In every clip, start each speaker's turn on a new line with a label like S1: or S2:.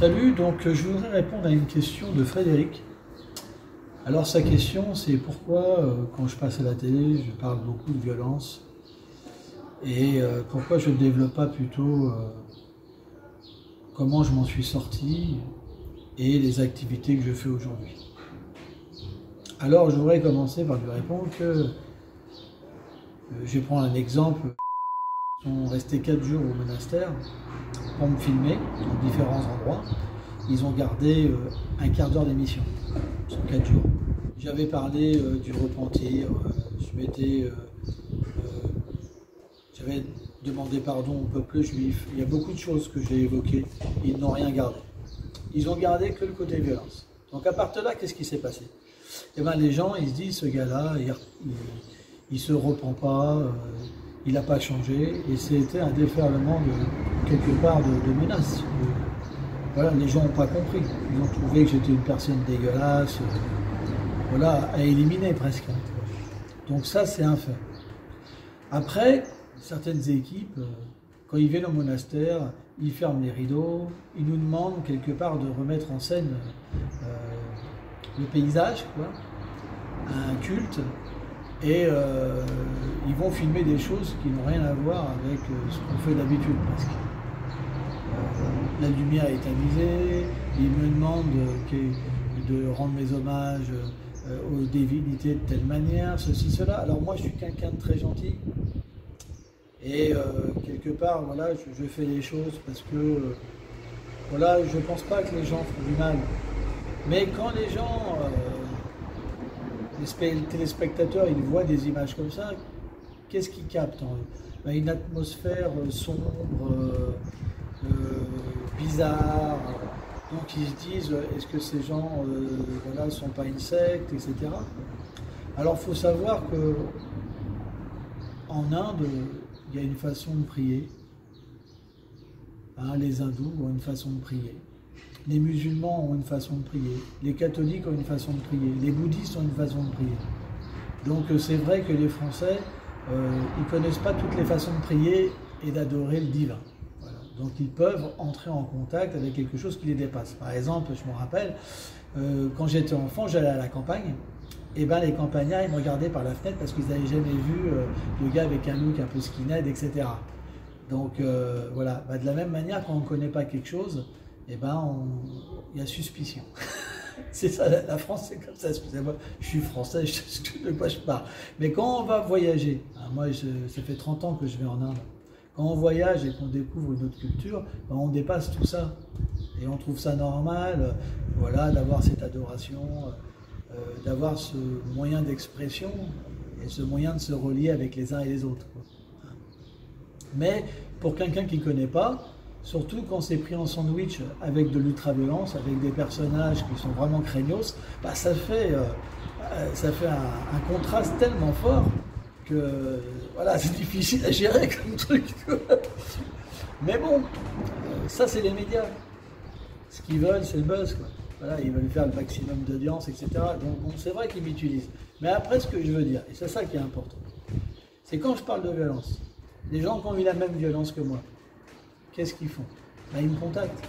S1: Salut, donc je voudrais répondre à une question de Frédéric. Alors sa question c'est pourquoi quand je passe à la télé je parle beaucoup de violence et pourquoi je ne développe pas plutôt comment je m'en suis sorti et les activités que je fais aujourd'hui. Alors je voudrais commencer par lui répondre que je vais prendre un exemple. Ils sont restés 4 jours au monastère pour me filmer dans différents endroits. Ils ont gardé un quart d'heure d'émission sur 4 jours. J'avais parlé du repentir, j'avais demandé pardon au peuple juif. Il y a beaucoup de choses que j'ai évoquées. Ils n'ont rien gardé. Ils ont gardé que le côté violence. Donc à partir de là, qu'est-ce qui s'est passé? Eh bien, les gens, ils se disent, ce gars-là, il se repent pas, il n'a pas changé, et c'était un déferlement de quelque part de menaces. Voilà, les gens n'ont pas compris. Ils ont trouvé que j'étais une personne dégueulasse, voilà, à éliminer presque. Donc ça, c'est un fait. Après, certaines équipes, quand ils viennent au monastère, ils ferment les rideaux, ils nous demandent quelque part de remettre en scène le paysage, quoi, un culte, et ils vont filmer des choses qui n'ont rien à voir avec ce qu'on fait d'habitude presque. La lumière est tamisée, ils me demandent de rendre mes hommages aux divinités de telle manière, ceci, cela. Alors moi je suis quelqu'un de très gentil, et quelque part, voilà, je fais les choses parce que, voilà, je ne pense pas que les gens font du mal. Mais quand les gens, les téléspectateurs, ils voient des images comme ça, qu'est-ce qu'ils captent en eux? Ben, une atmosphère sombre, bizarre. Donc ils se disent, est-ce que ces gens voilà, ne sont pas une secte, etc. Alors il faut savoir que en Inde, il y a une façon de prier. Hein, les hindous ont une façon de prier. Les musulmans ont une façon de prier. Les catholiques ont une façon de prier. Les bouddhistes ont une façon de prier. Donc c'est vrai que les Français, ils ne connaissent pas toutes les façons de prier et d'adorer le divin. Voilà. Donc ils peuvent entrer en contact avec quelque chose qui les dépasse. Par exemple, je me rappelle, quand j'étais enfant, j'allais à la campagne. Et ben les campagnards, ils me regardaient par la fenêtre parce qu'ils n'avaient jamais vu le gars avec un look un peu skinhead, etc. Donc voilà, de la même manière, quand on ne connaît pas quelque chose, eh ben il y a suspicion. C'est ça, la France, c'est comme ça, excusez-moi, je suis français, je sais de quoi je parle. Mais quand on va voyager, hein, moi ça fait 30 ans que je vais en Inde, quand on voyage et qu'on découvre une autre culture, ben, on dépasse tout ça. Et on trouve ça normal, voilà, d'avoir cette adoration, d'avoir ce moyen d'expression et ce moyen de se relier avec les uns et les autres, quoi. Mais pour quelqu'un qui ne connaît pas, surtout quand c'est pris en sandwich avec de l'ultra-violence, avec des personnages qui sont vraiment craignos, bah ça fait un contraste tellement fort que voilà, c'est difficile à gérer comme truc. Mais bon, ça c'est les médias. Ce qu'ils veulent, c'est le buzz, quoi. Voilà, ils veulent faire le maximum d'audience, etc. Donc bon, c'est vrai qu'ils m'utilisent. Mais après, ce que je veux dire, et c'est ça qui est important, c'est quand je parle de violence, les gens qui ont eu la même violence que moi, qu'est-ce qu'ils font? Ben, ils me contactent.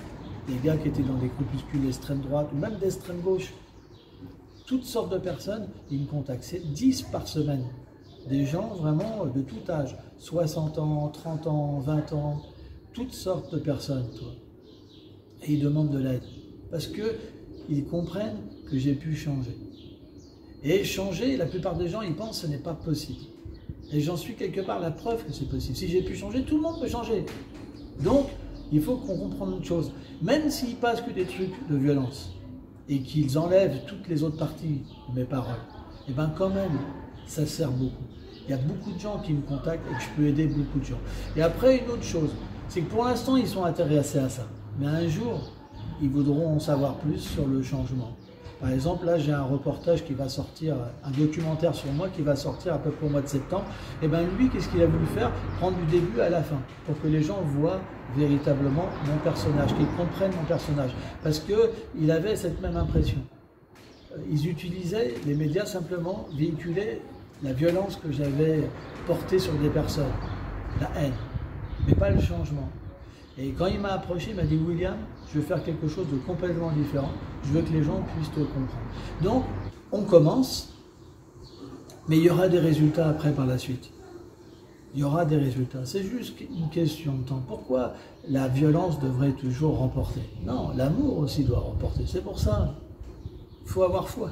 S1: Des gars qui étaient dans des groupuscules d'extrême droite ou même d'extrême gauche. Toutes sortes de personnes, ils me contactent. C'est 10 par semaine. Des gens vraiment de tout âge. 60 ans, 30 ans, 20 ans. Toutes sortes de personnes, toi. Et ils demandent de l'aide. Parce qu'ils comprennent que j'ai pu changer. Et changer, la plupart des gens, ils pensent que ce n'est pas possible. Et j'en suis quelque part la preuve que c'est possible. Si j'ai pu changer, tout le monde peut changer. Donc, il faut qu'on comprenne une chose. Même s'ils passent que des trucs de violence et qu'ils enlèvent toutes les autres parties de mes paroles, et bien quand même, ça sert beaucoup. Il y a beaucoup de gens qui me contactent et que je peux aider beaucoup de gens. Et après, une autre chose, c'est que pour l'instant, ils sont intéressés à ça. Mais un jour, ils voudront en savoir plus sur le changement. Par exemple, là, j'ai un reportage qui va sortir, un documentaire sur moi qui va sortir à peu près au mois de septembre. Et bien lui, qu'est-ce qu'il a voulu faire? Prendre du début à la fin, pour que les gens voient véritablement mon personnage, qu'ils comprennent mon personnage. Parce qu'il avait cette même impression. Ils utilisaient, les médias simplement, véhiculaient la violence que j'avais portée sur des personnes, la haine, mais pas le changement. Et quand il m'a approché, il m'a dit, William, je vais faire quelque chose de complètement différent. Je veux que les gens puissent te comprendre. Donc, on commence, mais il y aura des résultats après par la suite. Il y aura des résultats. C'est juste une question de temps. Pourquoi la violence devrait toujours remporter? Non, l'amour aussi doit remporter. C'est pour ça, il faut avoir foi.